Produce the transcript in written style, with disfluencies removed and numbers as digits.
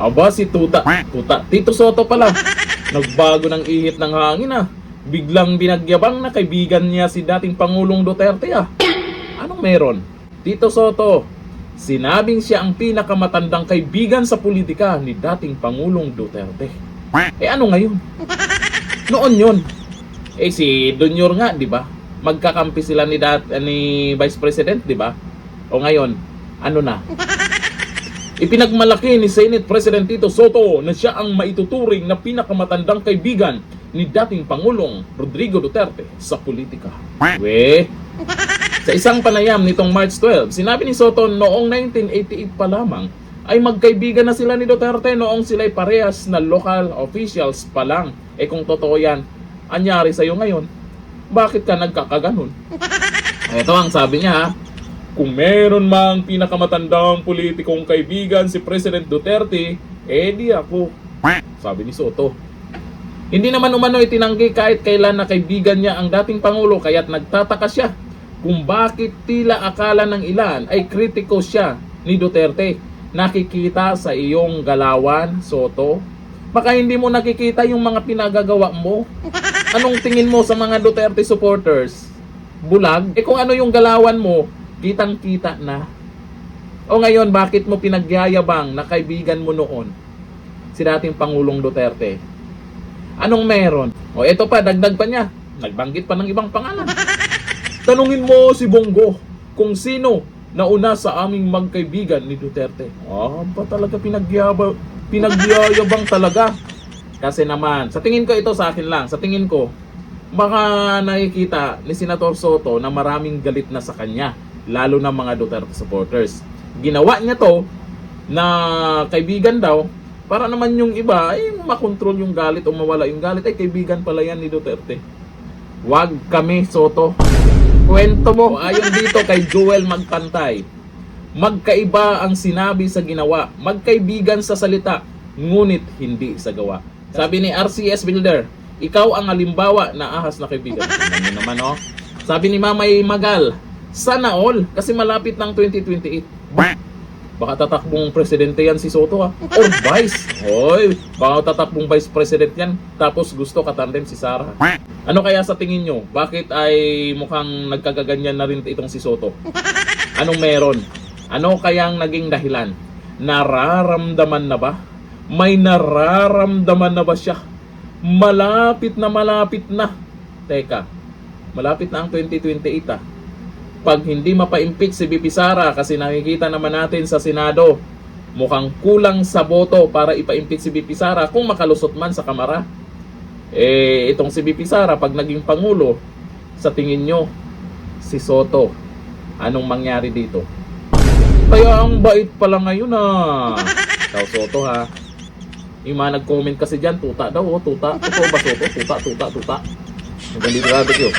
Aba, si Tuta. Tito Soto pala. Nagbago ng ihip ng hangin ah. Biglang binagyabang na kaibigan niya si dating Pangulong Duterte ah. Anong meron? Tito Soto, sinabing siya ang pinakamatandang kaibigan sa politika ni dating Pangulong Duterte. Eh ano ngayon? Noon yun. Eh si Junior nga, di ba? Magkakampi sila ni Vice President, di ba? O ngayon, ano na? Ipinagmalaki ni Senate President Tito Soto na siya ang maituturing na pinakamatandang kaibigan ni dating Pangulong Rodrigo Duterte sa politika. Sa isang panayam nitong March 12, sinabi ni Soto noong 1988 pa lamang ay magkaibigan na sila ni Duterte noong sila'y parehas na local officials pa lang. Eh kung totoo yan, anyari sa'yo ngayon, bakit ka nagkakaganon? Ito ang sabi niya ha. Kung meron mang pinakamatandang politikong kaibigan si President Duterte, eh di ako. Sabi ni Soto. Hindi naman umano itinanggi kahit kailan na kaibigan niya ang dating Pangulo kaya't nagtataka siya kung bakit tila akala ng ilan ay kritiko siya ni Duterte. Nakikita sa iyong galawan, Soto? Baka hindi mo nakikita yung mga pinagagawa mo? Anong tingin mo sa mga Duterte supporters? Bulag? Eh kung ano yung galawan mo, kitang-kita na. O ngayon, bakit mo pinagyayabang na kaibigan mo noon si dating Pangulong Duterte? Anong meron? O eto pa, dagdag pa niya. Nagbanggit pa ng ibang pangalan. Tanungin mo si Bongo kung sino nauna sa aming magkaibigan ni Duterte. Ba talaga pinagyayabang talaga. Kasi naman, sa tingin ko ito sa akin lang, sa tingin ko, baka nakikita ni Senator Soto na maraming galit na sa kanya, lalo na mga Duterte supporters. Ginawa niya to na kaibigan daw para naman yung iba ay makontrol yung galit o mawala yung galit. Ay kaibigan pala yan ni Duterte. Wag kami, Soto. Kwento mo. Ayon dito kay Joel Magpantay, magkaiba ang sinabi sa ginawa, magkaibigan sa salita, ngunit hindi sa gawa. Sabi ni RCS Builder, ikaw ang halimbawa na ahas na kaibigan. Ano naman oh. Sabi ni Mamay Magal, sana all, kasi malapit ng 2028. Baka tatakbong presidente yan si Soto ha. Or vice. Hoy, baka tatakbong vice president yan. Tapos gusto katandem si Sara. Ano kaya sa tingin nyo? Bakit ay mukhang nagkagaganyan na rin itong si Soto? Anong meron? Ano kayang naging dahilan? Nararamdaman na ba? May nararamdaman na ba siya? Malapit na. Teka, malapit na ang 2028 ah. Pag hindi mapa-impeach si VP Sara, kasi nakikita naman natin sa Senado, mukhang kulang sa boto para ipa-impeach si VP Sara kung makalusot man sa Kamara. Eh, itong si VP Sara, pag naging Pangulo, sa tingin nyo, si Soto, anong mangyari dito? Kaya ang bait pala ngayon ah. Daw Soto ha. Yung mga nag-comment kasi dyan, tuta daw, tuta. Totoo ba Soto? Tuta. Magandang grabe yun.